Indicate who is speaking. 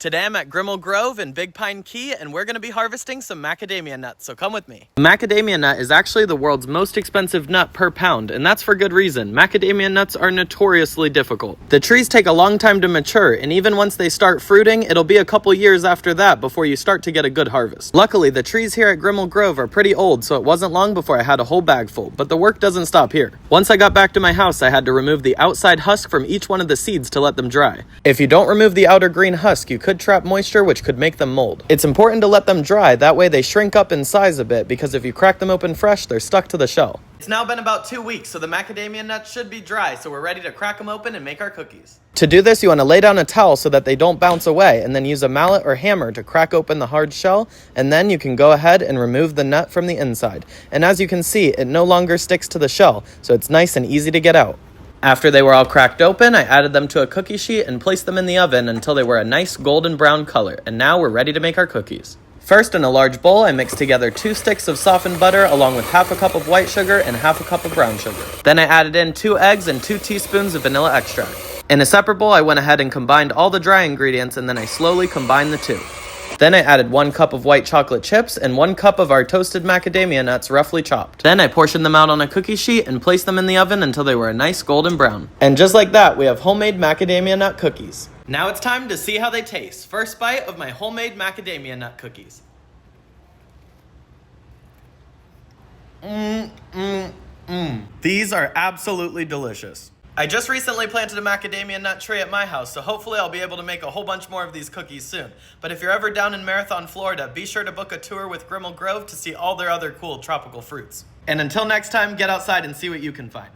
Speaker 1: Today I'm at Grimmel Grove in Big Pine Key, and we're going to be harvesting some macadamia nuts, so come with me. The macadamia nut is actually the world's most expensive nut per pound, and that's for good reason. Macadamia nuts are notoriously difficult. The trees take a long time to mature, and even once they start fruiting, it'll be a couple years after that before you start to get a good harvest. Luckily, the trees here at Grimmel Grove are pretty old, so it wasn't long before I had a whole bag full, but the work doesn't stop here. Once I got back to my house, I had to remove the outside husk from each one of the seeds to let them dry. If you don't remove the outer green husk, you could trap moisture, which could make them mold. It's important to let them dry, that way they shrink up in size a bit, because if you crack them open fresh, they're stuck to the shell. It's now been about 2 weeks, so the macadamia nuts should be dry, so we're ready to crack them open and make our cookies. To do this, you want to lay down a towel so that they don't bounce away, and then use a mallet or hammer to crack open the hard shell, and then you can go ahead and remove the nut from the inside. And as you can see, it no longer sticks to the shell, so it's nice and easy to get out. After they were all cracked open, I added them to a cookie sheet and placed them in the oven until they were a nice golden brown color, and now we're ready to make our cookies. First, in a large bowl, I mixed together 2 sticks of softened butter along with half a cup of white sugar and half a cup of brown sugar. Then I added in 2 eggs and 2 teaspoons of vanilla extract. In a separate bowl, I went ahead and combined all the dry ingredients, and then I slowly combined the two. Then I added 1 cup of white chocolate chips and 1 cup of our toasted macadamia nuts roughly chopped. Then I portioned them out on a cookie sheet and placed them in the oven until they were a nice golden brown. And just like that, we have homemade macadamia nut cookies. Now it's time to see how they taste. First bite of my homemade macadamia nut cookies. These are absolutely delicious. I just recently planted a macadamia nut tree at my house, so hopefully I'll be able to make a whole bunch more of these cookies soon. But if you're ever down in Marathon, Florida, be sure to book a tour with Grimmel Grove to see all their other cool tropical fruits. And until next time, get outside and see what you can find.